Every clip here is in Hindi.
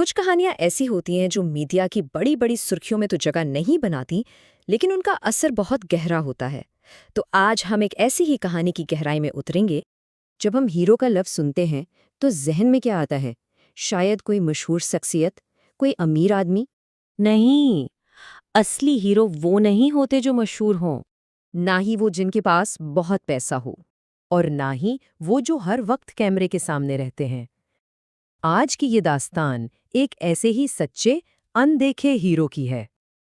कुछ कहानियां ऐसी होती हैं जो मीडिया की बड़ी बड़ी सुर्खियों में तो जगह नहीं बनाती, लेकिन उनका असर बहुत गहरा होता है। तो आज हम एक ऐसी ही कहानी की गहराई में उतरेंगे। जब हम हीरो का लफ्ज सुनते हैं तो जहन में क्या आता है? शायद कोई मशहूर शख्सियत, कोई अमीर आदमी। नहीं, असली हीरो वो नहीं होते जो मशहूर हों। ना ही वो जिनके पास बहुत पैसा हो। और ना ही वो जो हर वक्त कैमरे के सामने रहते हैं। आज की ये दास्तान एक ऐसे ही सच्चे, अनदेखे हीरो की है।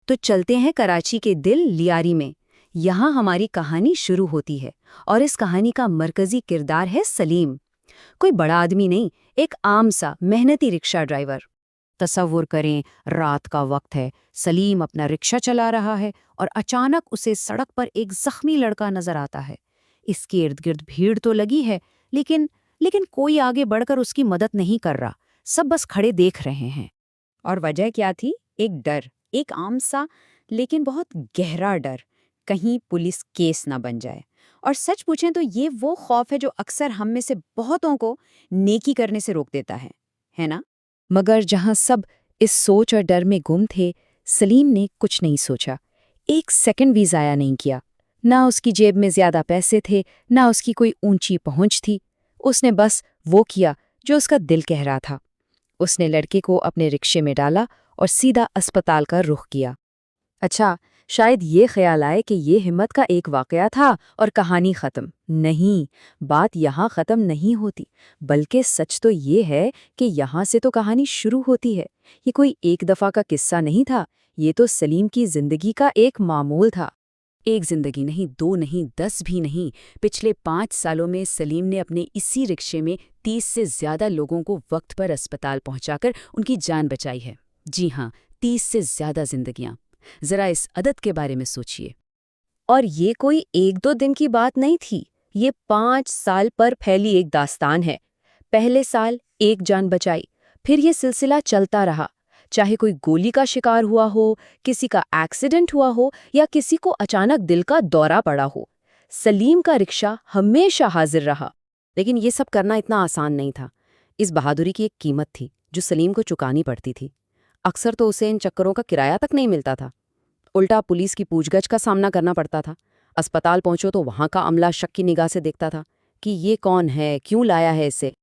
तो चलते हैं कराची के दिल लियारी में। यहाँ हमारी कहानी शुरू होती है और इस कहानी का मरकजी किरदार है सलीम। कोई बड़ा आदमी नहीं, एक आम सा मेहनती रिक्शा ड्राइवर। तसव्वुर करें, रात का वक्त है, सलीम अपना रिक्शा चला रहा है और अचानक उसे सड़क पर एक जख्मी लड़का नजर आता है। इसके इर्द गिर्द भीड़ तो लगी है, लेकिन कोई आगे बढ़कर उसकी मदद नहीं कर रहा। सब बस खड़े देख रहे हैं। और वजह क्या थी? एक डर, एक आम सा लेकिन बहुत गहरा डर, कहीं पुलिस केस ना बन जाए। और सच पूछें तो ये वो खौफ है जो अक्सर हम में से बहुतों को नेकी करने से रोक देता है ना? मगर जहां सब इस सोच और डर में गुम थे, सलीम ने कुछ नहीं सोचा। एक सेकंड भी ज़ाया नहीं किया। ना उसकी जेब में ज्यादा पैसे थे, ना उसकी कोई ऊंची पहुंच थी। उसने बस वो किया जो उसका दिल कह रहा था। उसने लड़के को अपने रिक्शे में डाला और सीधा अस्पताल का रुख किया। अच्छा, शायद ये ख्याल आए कि ये हिम्मत का एक वाकया था और कहानी खत्म। नहीं, बात यहाँ खत्म नहीं होती, बल्कि सच तो ये है कि यहाँ से तो कहानी शुरू होती है। ये कोई एक दफा का किस्सा नहीं था, ये तो सलीम की जिंदगी का एक मामूल था। एक जिंदगी नहीं, दो नहीं, 10 भी नहीं। पिछले 5 सालों में सलीम ने अपने इसी रिक्शे में 30 से ज्यादा लोगों को वक्त पर अस्पताल पहुंचाकर उनकी जान बचाई है। जी हाँ, 30 से ज्यादा जिंदगियां। जरा इस अदद के बारे में सोचिए। और ये कोई 1-2 दिन की बात नहीं थी, ये 5 साल पर फैली एक दास्तान है। पहले साल एक जान बचाई, फिर ये सिलसिला चलता रहा। चाहे कोई गोली का शिकार हुआ हो, किसी का एक्सीडेंट हुआ हो या किसी को अचानक दिल का दौरा पड़ा हो, सलीम का रिक्शा हमेशा हाजिर रहा। लेकिन ये सब करना इतना आसान नहीं था। इस बहादुरी की एक कीमत थी जो सलीम को चुकानी पड़ती थी। अक्सर तो उसे इन चक्करों का किराया तक नहीं मिलता था। उल्टा पुलिस की पूछगछ का सामना करना पड़ता था। अस्पताल पहुंचो तो वहां का अमला शक की निगाह से देखता था कि ये कौन है, क्यों लाया है इसे।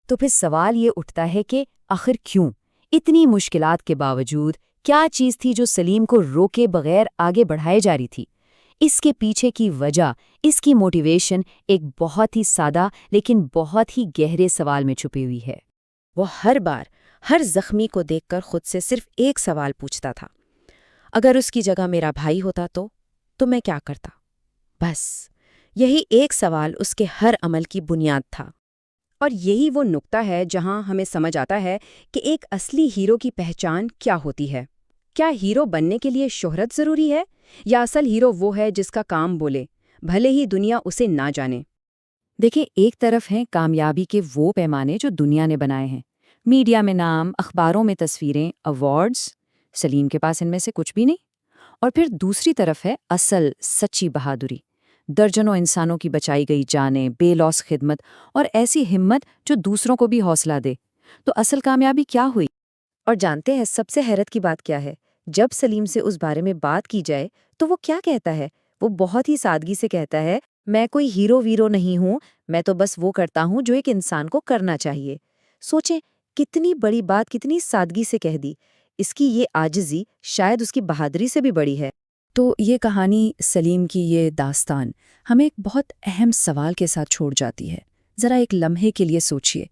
तो फिर सवाल ये उठता है कि आखिर क्यों? इतनी मुश्किलात के बावजूद क्या चीज़ थी जो सलीम को रोके बगैर आगे बढ़ाए जा रही थी? इसके पीछे की वजह, इसकी मोटिवेशन एक बहुत ही सादा लेकिन बहुत ही गहरे सवाल में छुपी हुई है। वो हर बार हर जख्मी को देखकर खुद से सिर्फ एक सवाल पूछता था, अगर उसकी जगह मेरा भाई होता तो मैं क्या करता? बस यही एक सवाल उसके हर अमल की बुनियाद था। और यही वो नुक्ता है जहां हमें समझ आता है कि एक असली हीरो की पहचान क्या होती है। क्या हीरो बनने के लिए शोहरत जरूरी है, या असल हीरो वो है जिसका काम बोले, भले ही दुनिया उसे ना जाने? देखिए, एक तरफ हैं कामयाबी के वो पैमाने जो दुनिया ने बनाए हैं, मीडिया में नाम, अखबारों में तस्वीरें, अवार्ड्स। सलीम के पास इनमें से कुछ भी नहीं। और फिर दूसरी तरफ है असल सच्ची बहादुरी, दर्जनों इंसानों की बचाई गई जानें, बेलौस खिदमत और ऐसी हिम्मत जो दूसरों को भी हौसला दे। तो असल कामयाबी क्या हुई? और जानते हैं सबसे हैरत की बात क्या है? जब सलीम से उस बारे में बात की जाए तो वो क्या कहता है? वो बहुत ही सादगी से कहता है, मैं कोई हीरो वीरो नहीं हूं, मैं तो बस वो करता हूं जो एक इंसान को करना चाहिए। सोचें, कितनी बड़ी बात कितनी सादगी से कह दी। इसकी ये आजिज़ी शायद उसकी बहादुरी से भी बड़ी है। तो ये कहानी, सलीम की ये दास्तान, हमें एक बहुत अहम सवाल के साथ छोड़ जाती है। ज़रा एक लम्हे के लिए सोचिए,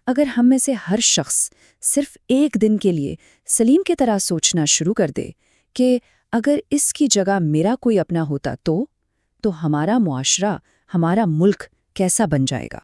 अगर हम में से हर शख्स सिर्फ एक दिन के लिए सलीम की तरह सोचना शुरू कर दे कि अगर इसकी जगह मेरा कोई अपना होता तो हमारा मुआशरा, हमारा मुल्क कैसा बन जाएगा।